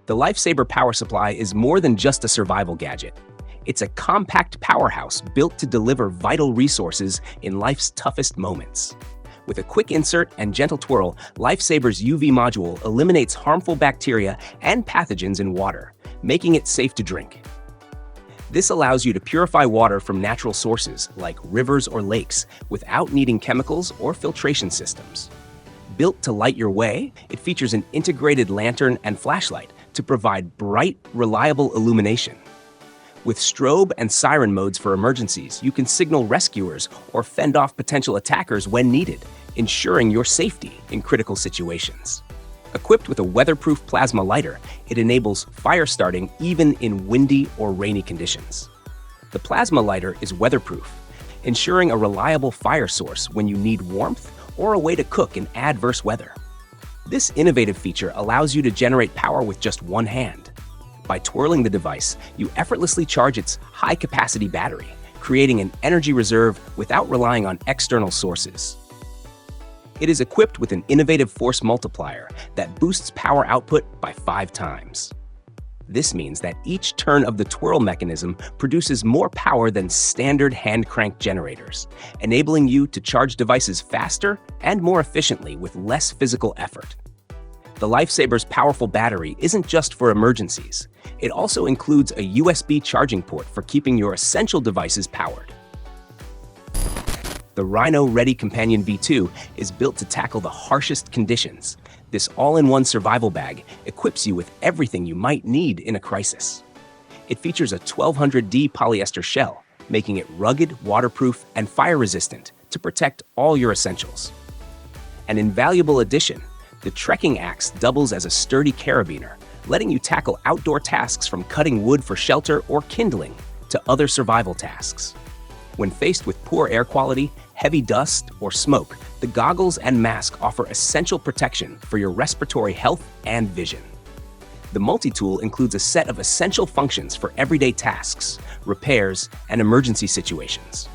The Lifesaver power supply is more than just a survival gadget. It's a compact powerhouse built to deliver vital resources in life's toughest moments. With a quick insert and gentle twirl, Lifesaver's UV module eliminates harmful bacteria and pathogens in water, making it safe to drink. This allows you to purify water from natural sources like rivers or lakes without needing chemicals or filtration systems. Built to light your way, it features an integrated lantern and flashlight to provide bright, reliable illumination. With strobe and siren modes for emergencies, you can signal rescuers or fend off potential attackers when needed, ensuring your safety in critical situations. Equipped with a weatherproof plasma lighter, it enables fire starting even in windy or rainy conditions. The plasma lighter is weatherproof, ensuring a reliable fire source when you need warmth or a way to cook in adverse weather. This innovative feature allows you to generate power with just one hand. By twirling the device, you effortlessly charge its high-capacity battery, creating an energy reserve without relying on external sources. It is equipped with an innovative force multiplier that boosts power output by 5 times. This means that each turn of the twirl mechanism produces more power than standard hand-crank generators, enabling you to charge devices faster and more efficiently with less physical effort. The Lifesaver's powerful battery isn't just for emergencies. It also includes a USB charging port for keeping your essential devices powered. The Rhino Ready Companion V2 is built to tackle the harshest conditions. This all-in-one survival bag equips you with everything you might need in a crisis. It features a 1200D polyester shell, making it rugged, waterproof, and fire-resistant to protect all your essentials. An invaluable addition, the trekking axe doubles as a sturdy carabiner, letting you tackle outdoor tasks from cutting wood for shelter or kindling to other survival tasks. When faced with poor air quality, heavy dust, or smoke, the goggles and mask offer essential protection for your respiratory health and vision. The multi-tool includes a set of essential functions for everyday tasks, repairs, and emergency situations.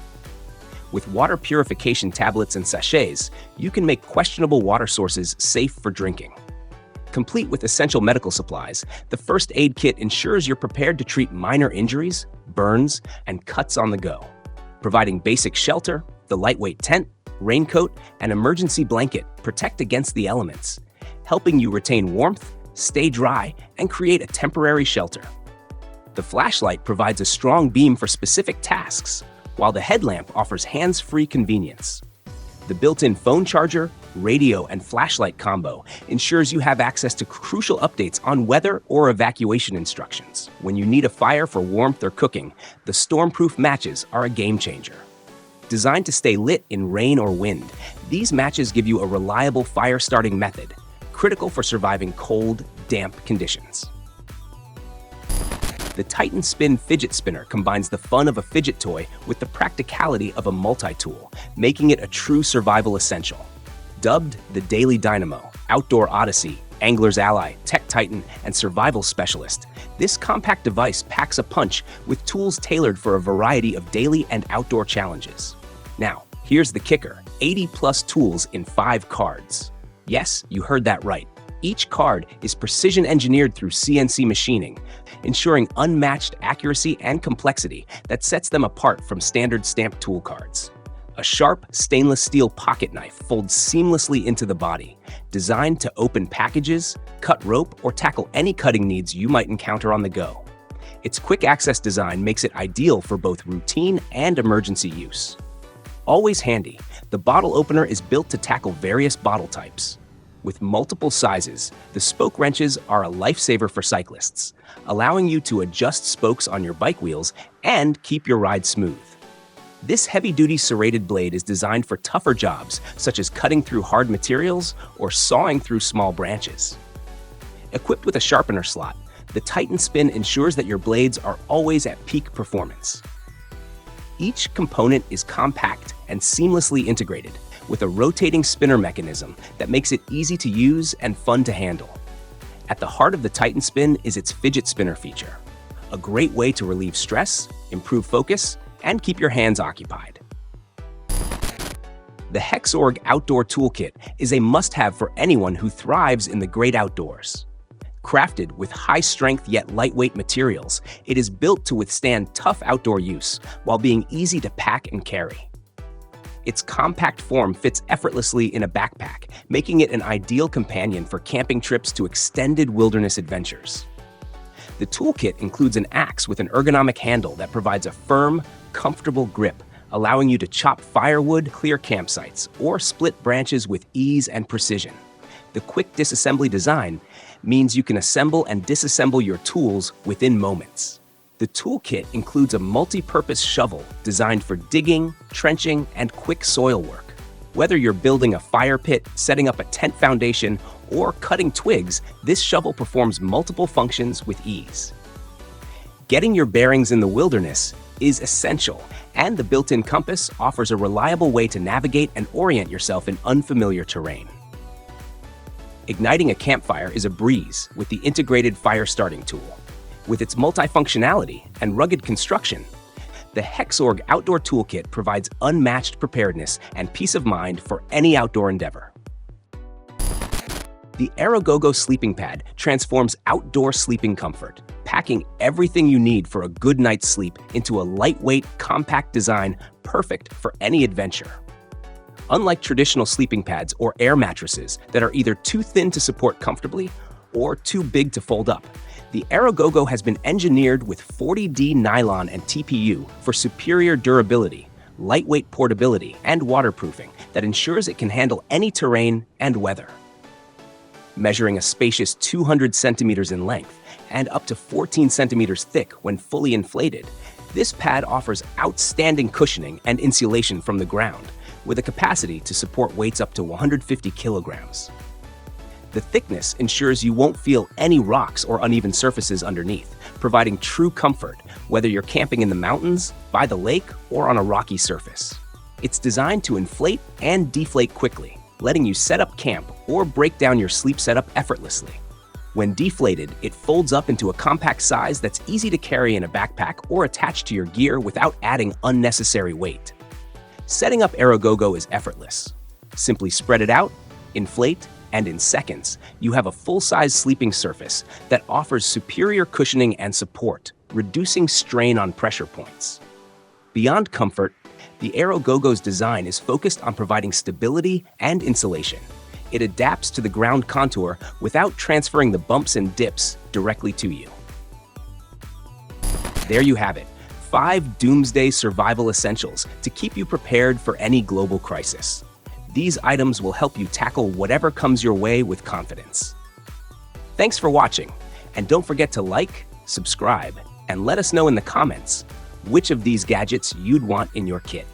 With water purification tablets and sachets, you can make questionable water sources safe for drinking. Complete with essential medical supplies, the first aid kit ensures you're prepared to treat minor injuries, burns, and cuts on the go. Providing basic shelter, the lightweight tent, raincoat, and emergency blanket protect against the elements, helping you retain warmth, stay dry, and create a temporary shelter. The flashlight provides a strong beam for specific tasks, while the headlamp offers hands-free convenience. The built-in phone charger, radio, and flashlight combo ensures you have access to crucial updates on weather or evacuation instructions. When you need a fire for warmth or cooking, the stormproof matches are a game changer. Designed to stay lit in rain or wind, these matches give you a reliable fire-starting method, critical for surviving cold, damp conditions. The Titan Spin fidget spinner combines the fun of a fidget toy with the practicality of a multi-tool, making it a true survival essential. Dubbed the Daily Dynamo, Outdoor Odyssey, Angler's Ally, Tech Titan, and Survival Specialist, this compact device packs a punch with tools tailored for a variety of daily and outdoor challenges. Now, here's the kicker: 80+ tools in 5 cards. Yes, you heard that right. Each card is precision engineered through CNC machining, ensuring unmatched accuracy and complexity that sets them apart from standard stamped tool cards. A sharp stainless steel pocket knife folds seamlessly into the body, designed to open packages, cut rope, or tackle any cutting needs you might encounter on the go. Its quick access design makes it ideal for both routine and emergency use. Always handy, the bottle opener is built to tackle various bottle types. With multiple sizes, the spoke wrenches are a lifesaver for cyclists, allowing you to adjust spokes on your bike wheels and keep your ride smooth. This heavy-duty serrated blade is designed for tougher jobs, such as cutting through hard materials or sawing through small branches. Equipped with a sharpener slot, the Titan Spin ensures that your blades are always at peak performance. Each component is compact and seamlessly integrated, with a rotating spinner mechanism that makes it easy to use and fun to handle. At the heart of the Titan Spin is its fidget spinner feature, a great way to relieve stress, improve focus, and keep your hands occupied. The Hexorg Outdoor Toolkit is a must-have for anyone who thrives in the great outdoors. Crafted with high-strength yet lightweight materials, it is built to withstand tough outdoor use while being easy to pack and carry. Its compact form fits effortlessly in a backpack, making it an ideal companion for camping trips to extended wilderness adventures. The toolkit includes an axe with an ergonomic handle that provides a firm, comfortable grip, allowing you to chop firewood, clear campsites, or split branches with ease and precision. The quick disassembly design means you can assemble and disassemble your tools within moments. The toolkit includes a multi-purpose shovel designed for digging, trenching, and quick soil work. Whether you're building a fire pit, setting up a tent foundation, or cutting twigs, this shovel performs multiple functions with ease. Getting your bearings in the wilderness is essential, and the built-in compass offers a reliable way to navigate and orient yourself in unfamiliar terrain. Igniting a campfire is a breeze with the integrated fire starting tool. With its multifunctionality and rugged construction, the Hexorg Outdoor Toolkit provides unmatched preparedness and peace of mind for any outdoor endeavor. The AeroGoGo sleeping pad transforms outdoor sleeping comfort, packing everything you need for a good night's sleep into a lightweight, compact design perfect for any adventure. Unlike traditional sleeping pads or air mattresses that are either too thin to support comfortably or too big to fold up, the AeroGoGo has been engineered with 40D nylon and TPU for superior durability, lightweight portability, and waterproofing that ensures it can handle any terrain and weather. Measuring a spacious 200 centimeters in length and up to 14 centimeters thick when fully inflated, this pad offers outstanding cushioning and insulation from the ground, with a capacity to support weights up to 150 kilograms. The thickness ensures you won't feel any rocks or uneven surfaces underneath, providing true comfort whether you're camping in the mountains, by the lake, or on a rocky surface. It's designed to inflate and deflate quickly, letting you set up camp or break down your sleep setup effortlessly. When deflated, it folds up into a compact size that's easy to carry in a backpack or attach to your gear without adding unnecessary weight. Setting up AeroGoGo is effortless. Simply spread it out, inflate, and in seconds, you have a full-size sleeping surface that offers superior cushioning and support, reducing strain on pressure points. Beyond comfort, the AeroGoGo's design is focused on providing stability and insulation. It adapts to the ground contour without transferring the bumps and dips directly to you. There you have it, 5 Doomsday Survival Essentials to keep you prepared for any global crisis. These items will help you tackle whatever comes your way with confidence. Thanks for watching, and don't forget to like, subscribe, and let us know in the comments which of these gadgets you'd want in your kit.